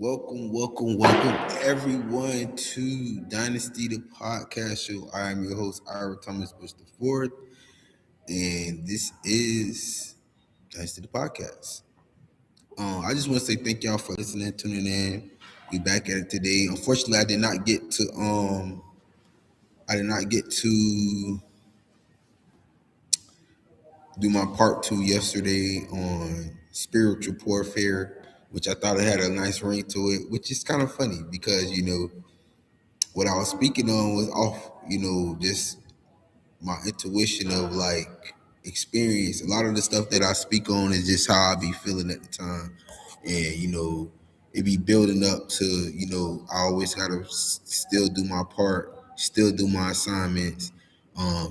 Welcome everyone to Dynasty the Podcast Show. I am your host, Ira Thomas Bush the Fourth, and this is Dynasty the Podcast. I just want to say thank y'all for listening, tuning in. We back at it today. Unfortunately, I did not get to do my part two yesterday on spiritual warfare, which I thought it had a nice ring to it, which is kind of funny because what I was speaking on was off, just my intuition of like experience. A lot of the stuff that I speak on is just how I be feeling at the time. And, it be building up to, I always got to still do my part, still do my assignments,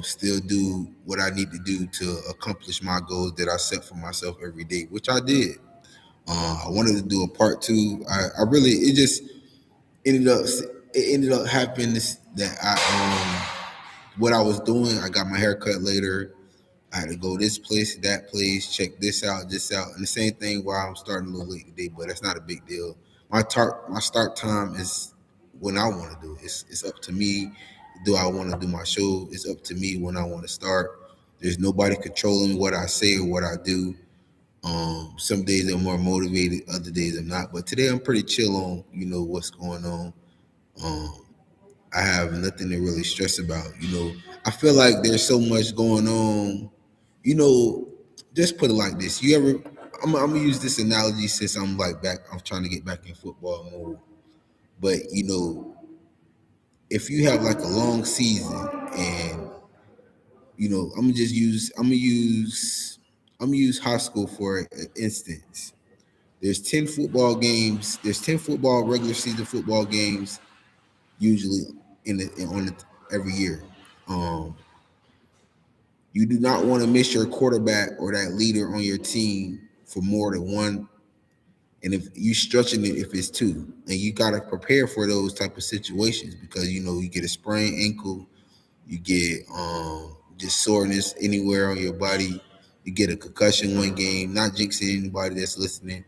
still do what I need to do to accomplish my goals that I set for myself every day, which I did. I wanted to do a part two. I really, ended up it ended up happening that what I was doing, I got my hair cut later. I had to go this place, that place, check this out, and the same thing while I'm starting a little late today, but that's not a big deal. My start time is when I want to do it. It's up to me. Do I want to do my show? It's up to me when I want to start. There's nobody controlling what I say or what I do. Some days I'm more motivated, other days I'm not. But today I'm pretty chill on, what's going on. Um, I have nothing to really stress about. I feel like there's so much going on. You know, just put it like this. I'm gonna use this analogy since I'm like back. I'm trying to get back in football mode. But if you have like a long season, and I'm gonna use high school for an instance. There's 10 football games. There's 10 football regular season football games usually every year. Um, you do not want to miss your quarterback or that leader on your team for more than one. And if you stretching it, if it's two, and you gotta prepare for those type of situations because you get a sprained ankle, you get just soreness anywhere on your body, you get a concussion one game. Not jinxing anybody that's listening,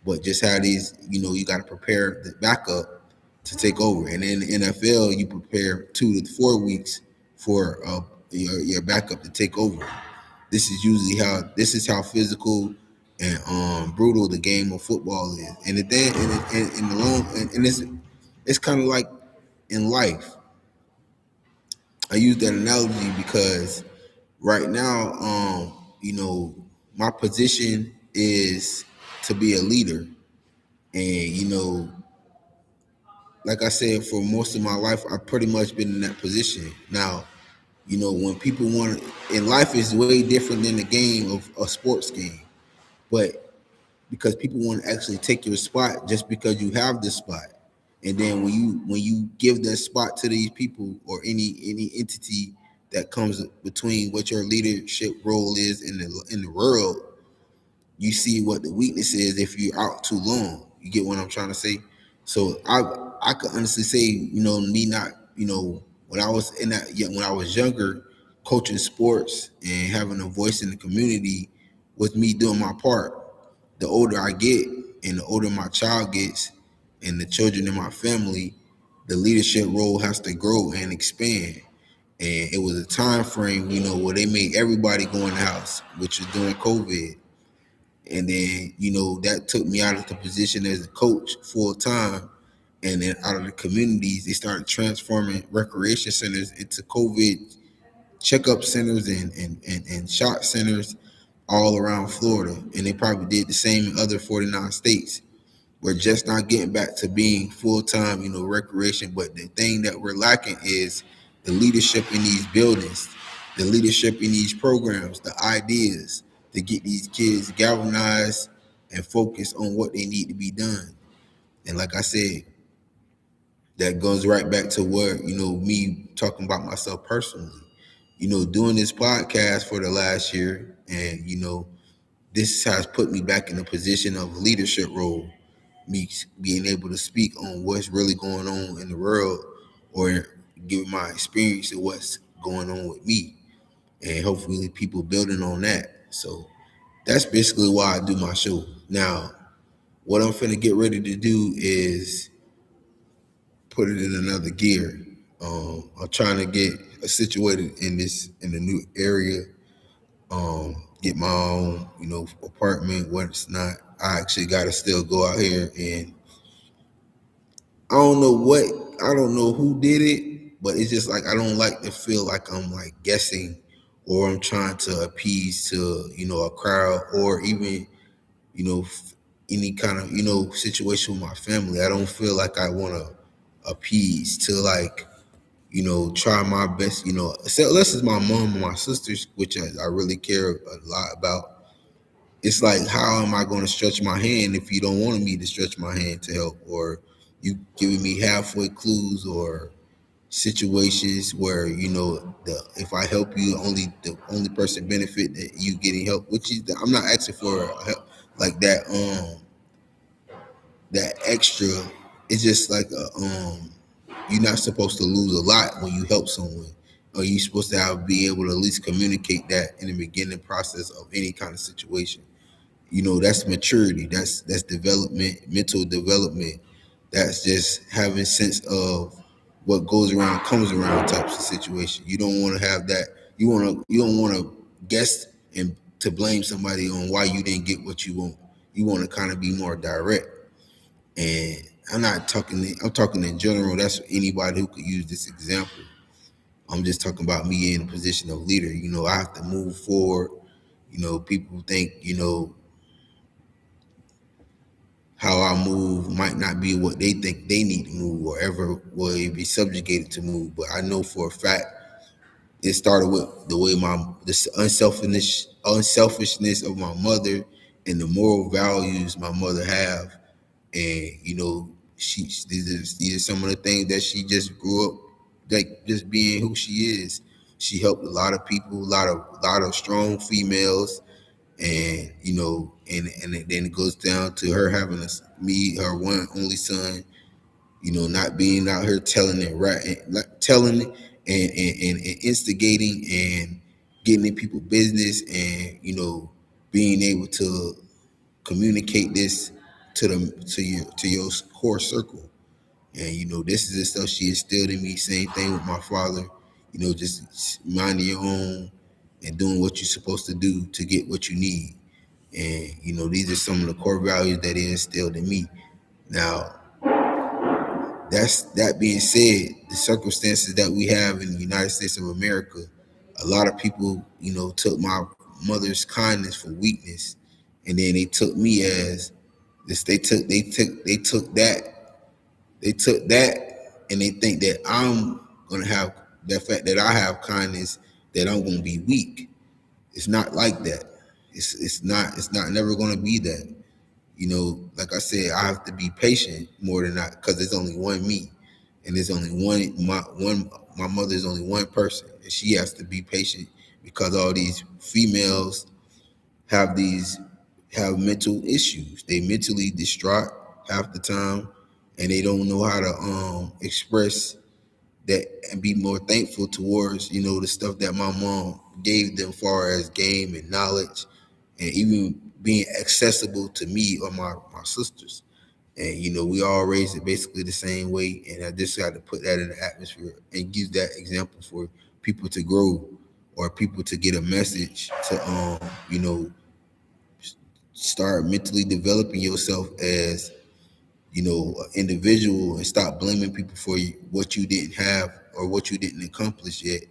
but just how these, you got to prepare the backup to take over. And in the NFL, you prepare 2 to 4 weeks for your backup to take over. This is how physical and brutal the game of football is. And then in the long and it's kind of like in life. I use that analogy because right now, my position is to be a leader. And, like I said, for most of my life, I've pretty much been in that position. Now, when people want in life is way different than the game of a sports game. But because people want to actually take your spot just because you have this spot. And then when you give that spot to these people or any entity that comes between what your leadership role is in the world, you see what the weakness is if you're out too long. You get what I'm trying to say? So I could honestly say, me not, when I was when I was younger, coaching sports and having a voice in the community was me doing my part. The older I get and the older my child gets and the children in my family, the leadership role has to grow and expand. And it was a time frame, where they made everybody go in the house, which was during COVID. And then, that took me out of the position as a coach full time. And then out of the communities, they started transforming recreation centers into COVID checkup centers and shot centers all around Florida. And they probably did the same in other 49 states. We're just not getting back to being full time, recreation. But the thing that we're lacking is the leadership in these buildings, the leadership in these programs, the ideas to get these kids galvanized and focused on what they need to be done. And like I said, that goes right back to what, me talking about myself personally, doing this podcast for the last year. And, this has put me back in a position of leadership role, me being able to speak on what's really going on in the world or give my experience of what's going on with me. And hopefully people building on that. So that's basically why I do my show. Now, what I'm finna get ready to do is put it in another gear. I'm trying to get situated in the new area. Get my own, apartment. What's not, I actually got to still go out here, and I don't know what, I don't know who did it, but it's just like I don't like to feel like I'm like guessing, or I'm trying to appease to a crowd, or even you know any kind of situation with my family. I don't feel like I want to appease to like try my best. So unless it's my mom and my sisters, which I really care a lot about. It's like, how am I going to stretch my hand if you don't want me to stretch my hand to help, or you giving me halfway clues, or situations where the if I help you, the only person benefit that you getting help, which is I'm not asking for help like that. That extra, it's just like you're not supposed to lose a lot when you help someone, or you're supposed to be able to at least communicate that in the beginning process of any kind of situation. That's maturity, that's development, mental development. That's just having sense of what goes around comes around types of situation. You don't want to have that. You don't want to guess and to blame somebody on why you didn't get what you want. You want to kind of be more direct. And I'm talking in general. That's anybody who could use this example. I'm just talking about me in a position of leader. I have to move forward. People think how I move might not be what they think they need to move, or ever will be subjugated to move. But I know for a fact it started with the way the unselfishness of my mother, and the moral values my mother have. And these are some of the things that she just grew up, like, just being who she is. She helped a lot of people, a lot of strong females. And then it goes down to her having me, her one only son, not being out here telling it right, telling it, and instigating and getting in people's business, and being able to communicate this to your core circle. And this is the stuff she instilled in me. Same thing with my father. Just minding your own and doing what you're supposed to do to get what you need. And these are some of the core values that he instilled in me. Now, that being said, the circumstances that we have in the United States of America, a lot of people, took my mother's kindness for weakness, and then they took me as this. They took that, and they think that I'm gonna have the fact that I have kindness, that I'm gonna be weak. It's not like that. It's not never gonna be that. Like I said, I have to be patient more than that, because there's only one me, and there's only my mother is only one person, and she has to be patient, because all these females have these have mental issues. They mentally distraught half the time, and they don't know how to express that and be more thankful towards the stuff that my mom gave them, far as game and knowledge, and even being accessible to me or my sisters. And we all raised it basically the same way, and I just got to put that in the atmosphere and give that example for people to grow, or people to get a message to start mentally developing yourself as an individual, and stop blaming people for what you didn't have or what you didn't accomplish yet,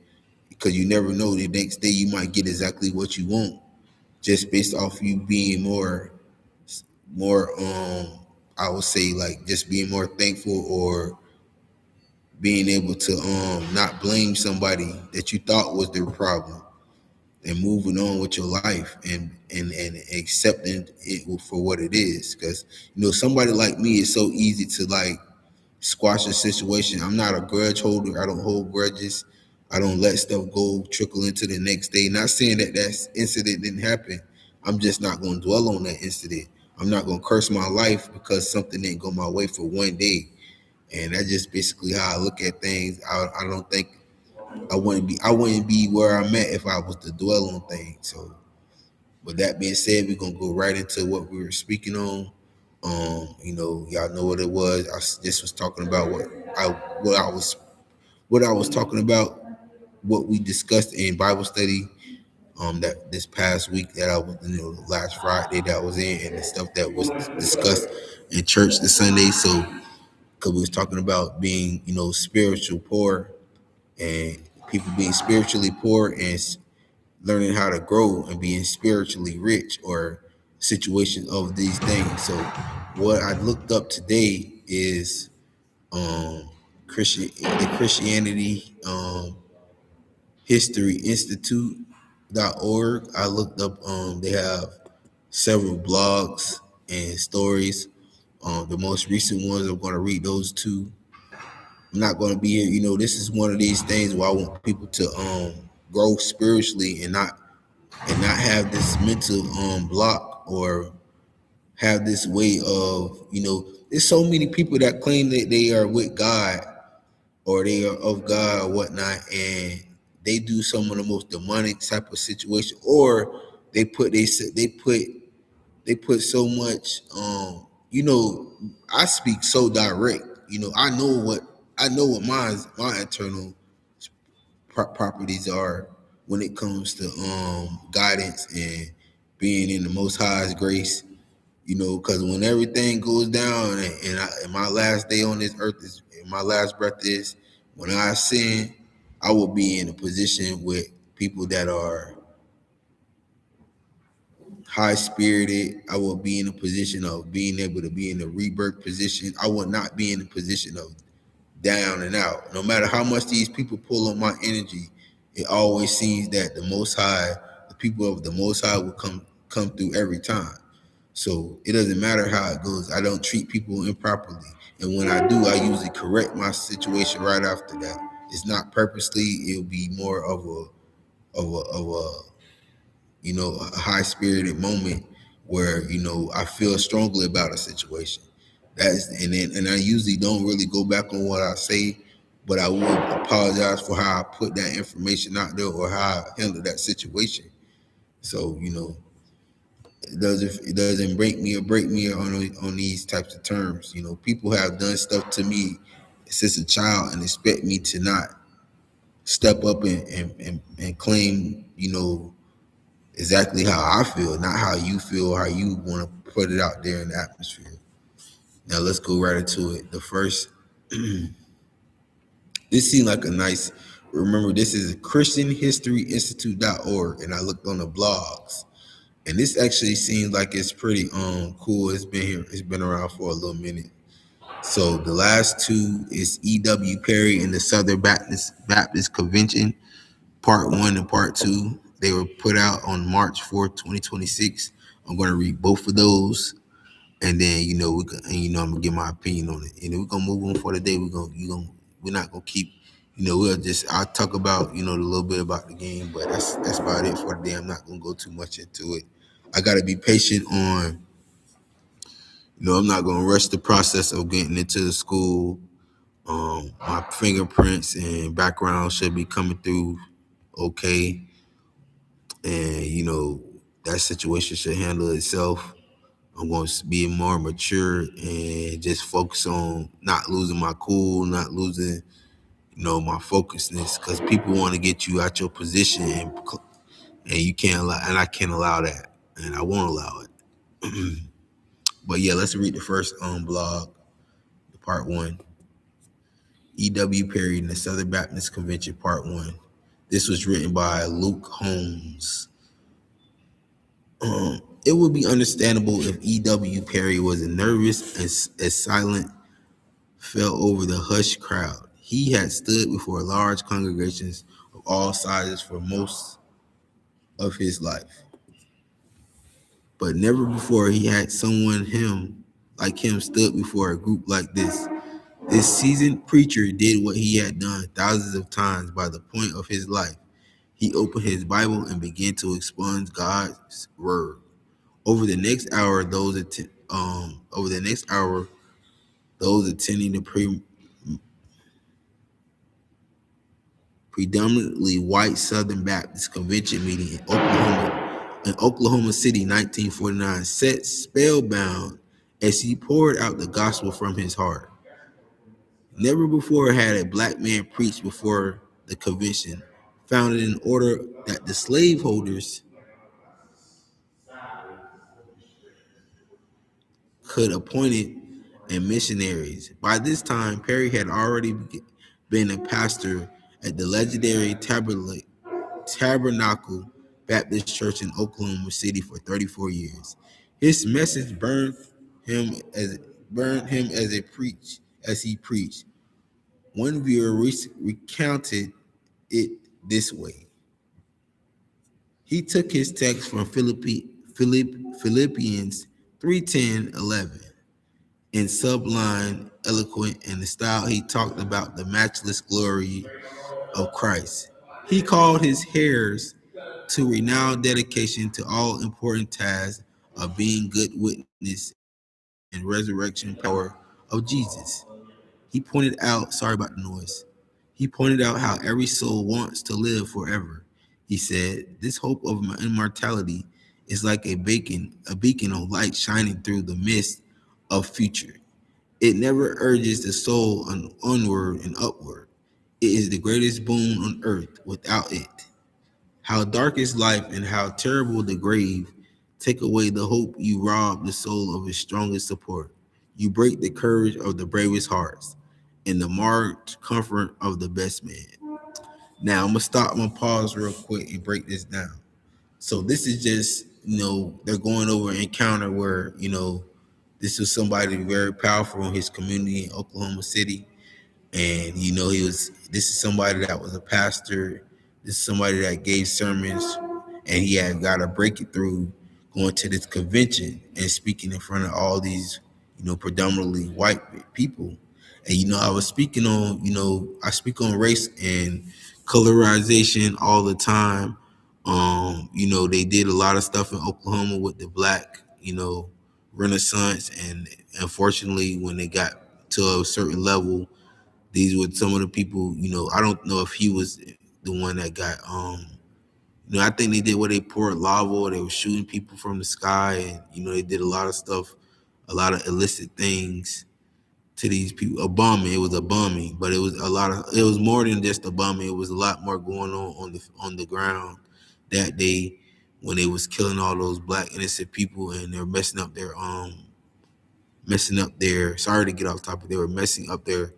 because you never know, the next day you might get exactly what you want, just based off you being more I would say, like, just being more thankful, or being able to not blame somebody that you thought was their problem, and moving on with your life, and accepting it for what it is. Because somebody like me, is so easy to like squash a situation. I'm not a grudge holder. I don't hold grudges. I don't let stuff go trickle into the next day. Not saying that incident didn't happen. I'm just not going to dwell on that incident. I'm not going to curse my life because something didn't go my way for one day. And that's just basically how I look at things. I don't think I wouldn't be where I'm at if I was to dwell on things. So with that being said, we're gonna go right into what we were speaking on. Y'all know what it was. Just was talking about I what I was what I was talking about, what we discussed in Bible study that this past week that I was, last Friday that I was in, and the stuff that was discussed in church this Sunday. So, because we was talking about being, spiritual poor, and people being spiritually poor and learning how to grow and being spiritually rich, or situations of these things. So, what I looked up today is the Christianity History Institute.org. I looked up, they have several blogs and stories. The most recent ones, I'm going to read those two. I'm not going to be here. This is one of these things where I want people to grow spiritually, and not have this mental block, or have this way of, there's so many people that claim that they are with God, or they are of God or whatnot, and they do some of the most demonic type of situation, or they put so much. I speak so direct. I know what my internal properties are when it comes to guidance and being in the Most High's grace. Because when everything goes down, and my last day on this earth is, and my last breath is, when I sin, I will be in a position with people that are high spirited. I will be in a position of being able to be in the rebirth position. I will not be in a position of down and out. No matter how much these people pull on my energy, it always seems that the people of the Most High will come through every time. So it doesn't matter how it goes. I don't treat people improperly, and when I do, I usually correct my situation right after that. It's not purposely. It'll be more of a high spirited moment where I feel strongly about a situation. And I usually don't really go back on what I say, but I will apologize for how I put that information out there, or how I handle that situation. So it doesn't break me on these types of terms. People have done stuff to me since a child and expect me to not step up and claim exactly how I feel, not how you feel, how you want to put it out there in the atmosphere. Now let's go right into it. The first, this seemed like a nice. Remember, this is Christian History Institute.org, and I looked on the blogs, and this actually seems like it's pretty cool. It's been here. It's been around for a little minute. So the last two is E.W. Perry and the Southern Baptist Convention, Part 1 and Part 2. They were put out on March 4th, 2026. I'm going to read both of those, and then I'm gonna give my opinion on it. And then we're gonna move on for the day. We're not gonna keep. I'll talk about a little bit about the game, but that's about it for the day. I'm not gonna go too much into it. I gotta be patient on. I'm not gonna rush the process of getting into the school. My fingerprints and background should be coming through okay, and that situation should handle itself. I'm going to be more mature and just focus on not losing my cool, not losing, my focusness, because people want to get you out your position, and you can't allow, and I can't allow that, and I won't allow it. But yeah, let's read the first blog, part 1. E.W. Perry and the Southern Baptist Convention, part 1. This was written by Luke Holmes. It would be understandable if E.W. Perry was as nervous as silent fell over the hushed crowd. He had stood before large congregations of all sizes for most of his life, but never before he had someone like him stood before a group like this. This seasoned preacher did what he had done thousands of times by the point of his life. He opened his Bible and began to expunge God's word. Over the next hour, those attending the predominantly white Southern Baptist Convention meeting in Oklahoma City, 1949, sat spellbound as he poured out the gospel from his heart. Never before had a black man preached before the convention, founded in order that the slaveholders could appoint it and missionaries. By this time, Perry had already been a pastor at the legendary Tabernacle Baptist Church in Oklahoma City for 34 years. His message as burned him as he preached. One viewer recounted it this way. He took his text from Philippians 3:10-11 in sublime, eloquent, and the style he talked about the matchless glory of Christ. He called his hearers to renowned dedication to all important tasks of being good witness and resurrection power of Jesus. He pointed out, sorry about the noise. He pointed out how every soul wants to live forever. He said, "This hope of immortality is like a beacon of light shining through the mist of future. It never urges the soul onward and upward. It is the greatest boon on earth. Without it, how dark is life and how terrible the grave. Take away the hope, you rob the soul of its strongest support. You break the courage of the bravest hearts and the marked comfort of the best man." Now I'm gonna pause real quick and break this down. So this is just, they're going over an encounter where, this was somebody very powerful in his community in Oklahoma City. And this is somebody that was a pastor. This is somebody that gave sermons, and he had got to break it through going to this convention and speaking in front of all these, predominantly white people. And I was speaking on, I speak on race and colorization all the time. They did a lot of stuff in Oklahoma with the black, renaissance, and unfortunately when they got to a certain level, these were some of the people, I don't know if he was the one that got, I think they did where they poured lava or they were shooting people from the sky. And, they did a lot of stuff, a lot of illicit things to these people. A bombing, it was a bombing, but it was it was more than just a bombing. It was a lot more going on the ground that day when they was killing all those black innocent people, and they're messing up their, sorry to get off topic, they were messing up their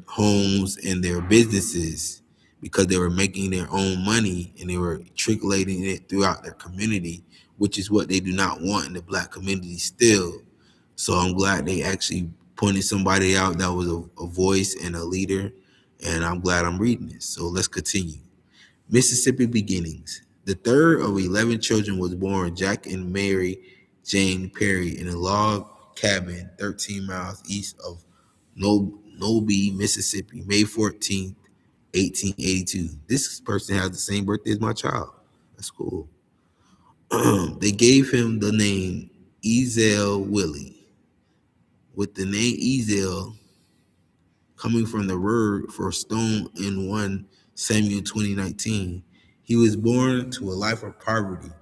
homes and their businesses because they were making their own money and they were trickling it throughout their community, which is what they do not want in the black community still. So I'm glad they actually pointed somebody out that was a voice and a leader, and I'm glad I'm reading this. So let's continue. Mississippi beginnings. The third of 11 children was born Jack and Mary Jane Perry in a log cabin 13 miles east of Nobi, Mississippi, May 14th, 1882. This person has the same birthday as my child. That's cool. They gave him the name Ezel Willie, with the name Ezel coming from the word for stone in 1 Samuel 2019. He was born to a life of poverty,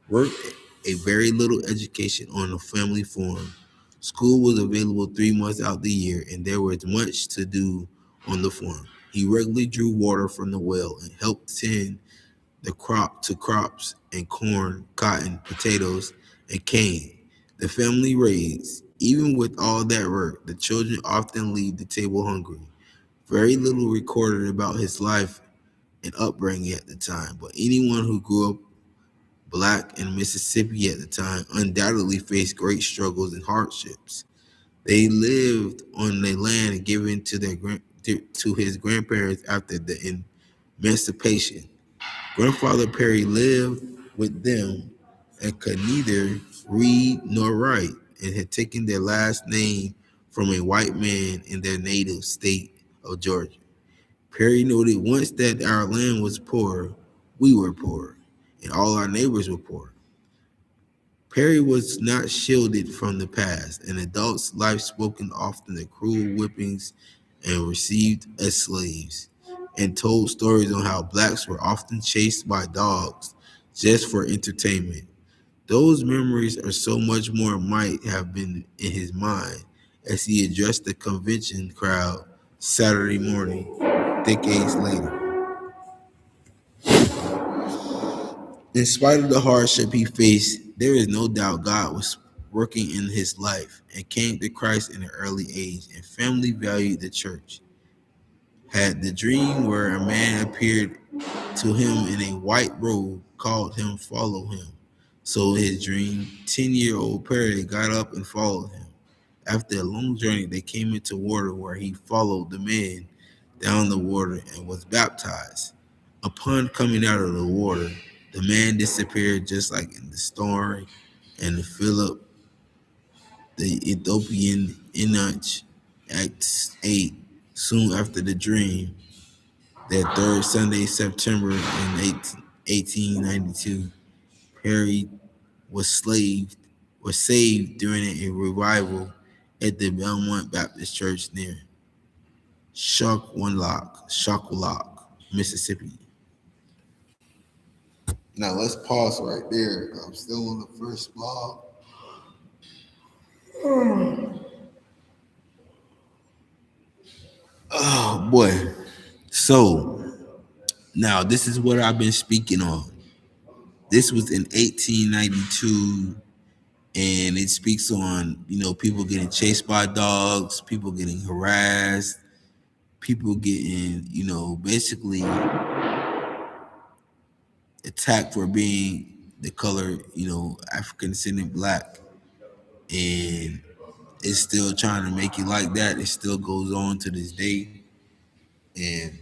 worked a very little education on a family farm. School was available 3 months out the year, and there was much to do on the farm. He regularly drew water from the well and helped tend the crops and corn, cotton, potatoes, and cane the family raised. Even with all that work, the children often leave the table hungry. Very little recorded about his life and upbringing at the time, but anyone who grew up black in Mississippi at the time undoubtedly faced great struggles and hardships. They lived on the land given to his grandparents after the emancipation. Grandfather Perry lived with them and could neither read nor write, and had taken their last name from a white man in their native state of Georgia. Perry noted once that our land was poor, we were poor, and all our neighbors were poor. Perry was not shielded from the past. An adult's life spoken often the cruel whippings and received as slaves, and told stories on how blacks were often chased by dogs just for entertainment. Those memories are so much more might have been in his mind as he addressed the convention crowd Saturday morning, decades later. In spite of the hardship he faced, there is no doubt God was working in his life and came to Christ in an early age, and family valued the church. Had the dream where a man appeared to him in a white robe, called him, follow him. So his dream, 10-year-old Perry got up and followed him. After a long journey, they came into water where he followed the man down the water and was baptized. Upon coming out of the water, the man disappeared just like in the story, and Philip, the Ethiopian Enoch, Acts 8, soon after the dream, that third Sunday, September in 1892, Perry was slaved was saved during a revival at the Belmont Baptist Church near Shockwallock, Mississippi. Now let's pause right there. I'm still on the first blog. Oh boy. So now this is what I've been speaking on. This was in 1892, and it speaks on, people getting chased by dogs, people getting harassed, people getting, basically attacked for being the color, African descendant black. And it's still trying to make it like that. It still goes on to this day. And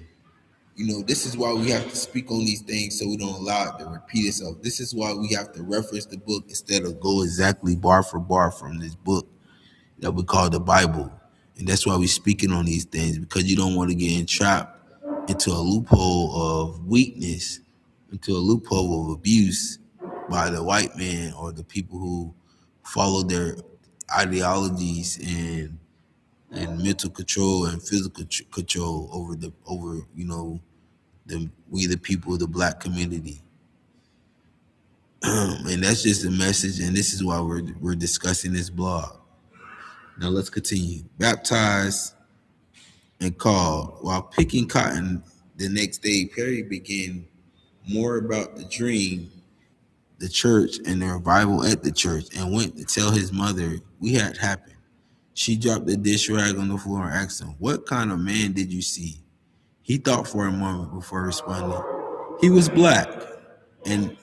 this is why we have to speak on these things so we don't allow it to repeat itself. This is why we have to reference the book instead of go exactly bar for bar from this book that we call the Bible. And that's why we're speaking on these things, because you don't want to get entrapped into a loophole of weakness, into a loophole of abuse by the white man or the people who follow their ideologies and mental control and physical control over the people of the black community. And that's just a message, and this is why we're discussing this blog. Now let's continue. Baptized and called. While picking cotton the next day, Perry began more about the dream, the church, and the revival at the church, and went to tell his mother we had happened. She dropped the dish rag on the floor and asked him, "What kind of man did you see?" He thought for a moment before responding. He was black, and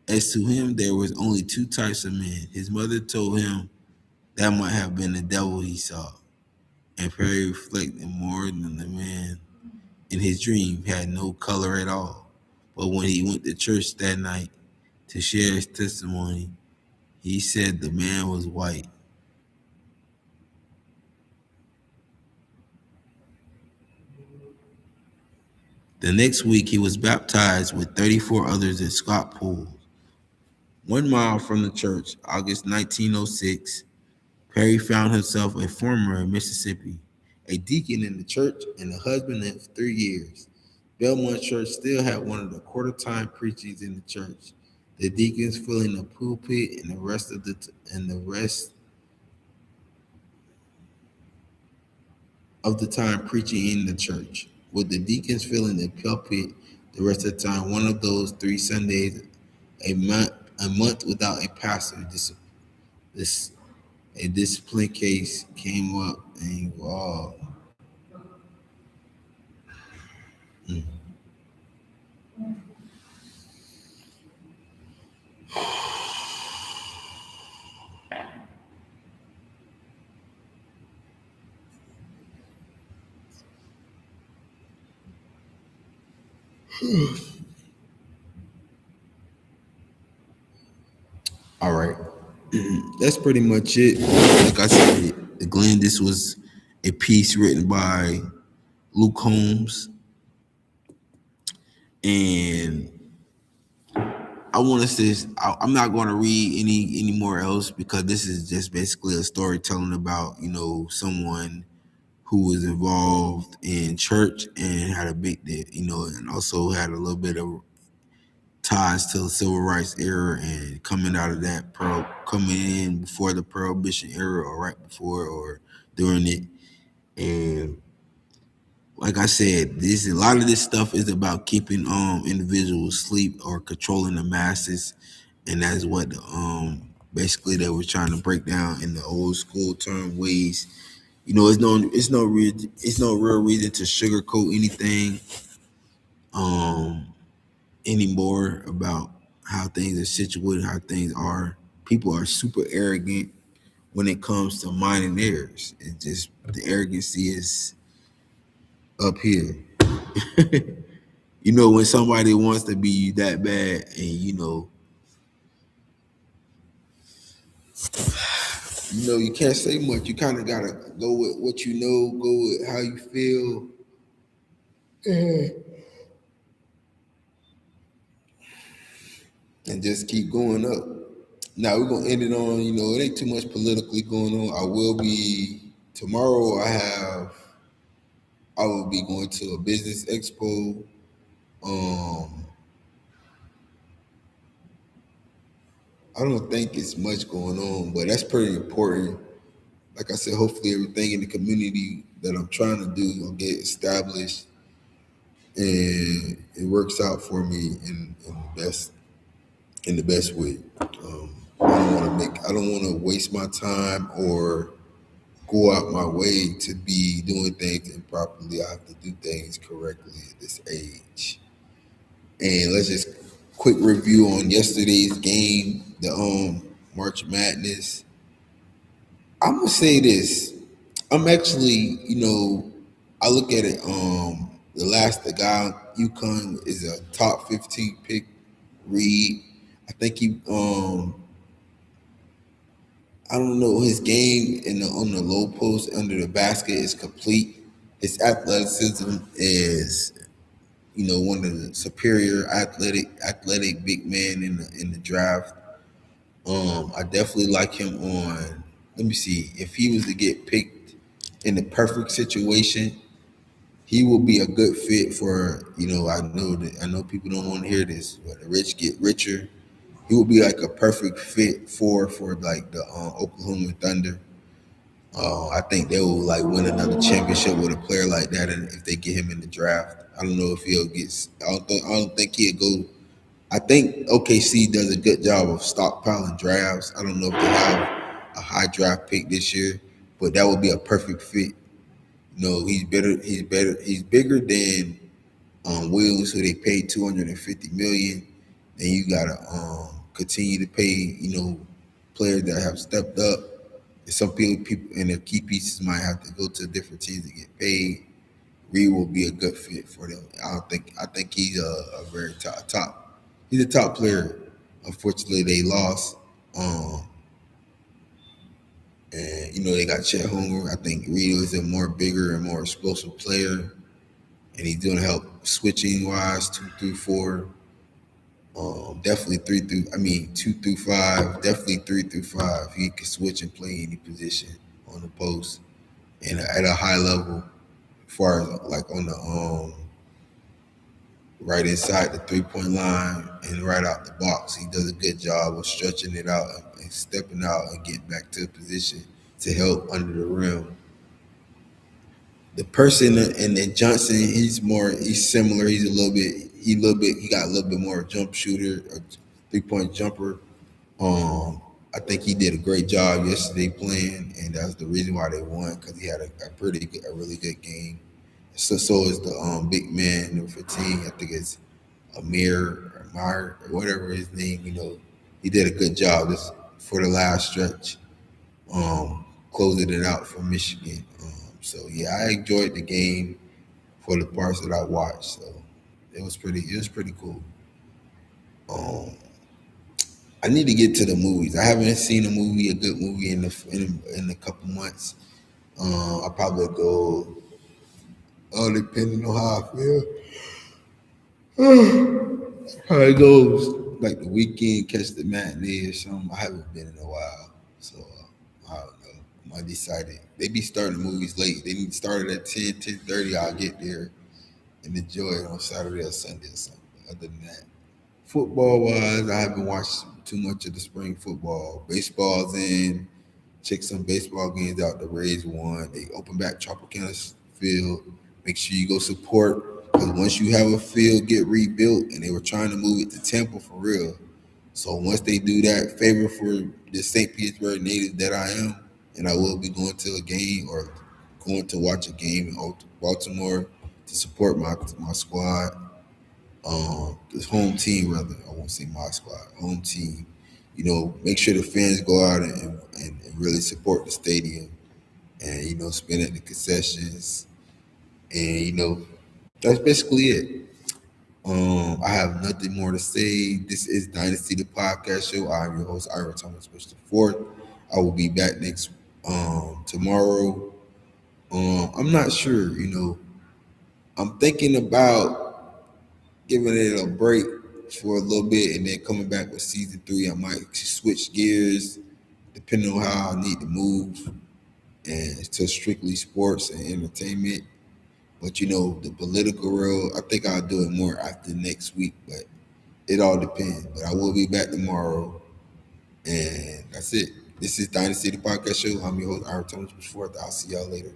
as to him, there was only two types of men. His mother told him that might have been the devil he saw. And Perry reflected more than the man in his dream had no color at all. But when he went to church that night to share his testimony, he said the man was white. The next week, he was baptized with 34 others at Scott Pool, 1 mile from the church. August 1906, Perry found himself a farmer in Mississippi, a deacon in the church, and a husband of 3 years. Belmont Church still had one of the quarter-time preachings in the church. The deacons filling the pulpit, and the rest of the time preaching in the church. With the deacons filling the pulpit the rest of the time, one of those 3 Sundays a month without a pastor, this a discipline case came up, and wow. All right. That's pretty much it. Like I said, Glenn, this was a piece written by Luke Holmes, and I want to say I'm not going to read any more else, because this is just basically a storytelling about someone who was involved in church and had a big, and also had a little bit of ties to the civil rights era and coming out of that coming in before the prohibition era or right before or during it. And like I said, this a lot of this stuff is about keeping individuals asleep or controlling the masses, and that's what basically they were trying to break down in the old school term ways. You know, it's no real reason to sugarcoat anything anymore about how things are situated, how things are. People are super arrogant when it comes to mining theirs. It's just the arrogancy is up here. You know, when somebody wants to be that bad, and you can't say much. You kind of gotta go with what you know, go with how you feel, and just keep going up. Now we're gonna end it on, it ain't too much politically going on. I will be tomorrow. I will be going to a business expo. Um, I don't think it's much going on, but that's pretty important. Like I said, hopefully everything in the community that I'm trying to do will get established and it works out for me in the best way. I don't want to waste my time or go out my way to be doing things improperly. I have to do things correctly at this age. And let's just quick review on yesterday's game, the March Madness. I'm gonna say this. I'm actually, I look at it. The guy UConn is a top 15 pick. Reed. I think I don't know, his game on the low post under the basket is complete. His athleticism is, one of the superior athletic big men in the draft. I definitely like him on. Let me see if he was to get picked in the perfect situation. He will be a good fit for. I know people don't want to hear this, but the rich get richer. He would be like a perfect fit for like the Oklahoma Thunder. I think they will like win another championship with a player like that, and if they get him in the draft, I don't know if he'll get. I don't think he'll go. I think OKC does a good job of stockpiling drafts. I don't know if they have a high draft pick this year, but that would be a perfect fit. He's better. He's better. He's bigger than Williams, who they paid 250 million. Then you gotta continue to pay, players that have stepped up. And some people and their key pieces might have to go to different teams to get paid. Reed will be a good fit for them. I think he's a very top. He's a top player. Unfortunately, they lost. And they got Chet Homer. I think Reed is a more bigger and more explosive player, and he's doing help switching wise 2 through 4. Definitely 3 through. I mean 2 through 5. Definitely 3 through 5. He can switch and play any position on the post and at a high level. As far as like on the right inside the 3 point line and right out the box, he does a good job of stretching it out and stepping out and getting back to the position to help under the rim. The person and then Johnson, he's similar. He got a little bit more jump shooter, a 3 point jumper. I think he did a great job yesterday playing, and that's the reason why they won because he had a really good game. So is the big man number 15. I think it's Amir or whatever his name. He did a good job this for the last stretch, closing it out for Michigan. So yeah, I enjoyed the game for the parts that I watched. So it was pretty cool. Um, I need to get to the movies. I haven't seen a good movie in a couple months. I'll probably go, all depending on how I feel. How it goes, like the weekend, catch the matinee or something. I haven't been in a while, so I don't know. I might decide it. They be starting the movies late. They need to start it at 10:30. I'll get there and enjoy it on Saturday or Sunday or something. Other than that. Football wise, I haven't watched too much of the spring football. Baseball's in. Check some baseball games out. The Rays won. They open back Tropicana Field. Make sure you go support because once you have a field get rebuilt, and they were trying to move it to Tampa for real. So once they do that, favor for the St. Petersburg native that I am, and I will be going to a game or going to watch a game in Baltimore to support my squad. The home team rather. I won't say my squad. Home team. Make sure the fans go out and really support the stadium, and spend at the concessions, and that's basically it. I have nothing more to say. This is Dynasty the podcast show. I'm your host, Ira Thomas Bush the Fourth. I will be back next tomorrow. I'm not sure. I'm thinking about giving it a break for a little bit and then coming back with season 3. I might switch gears depending on how I need to move and to strictly sports and entertainment. But the political world, I think I'll do it more after next week, but it all depends. But I will be back tomorrow. And that's it. This is Dynasty the Podcast Show. I'm your host, Aaron Thomas Before. I'll see y'all later.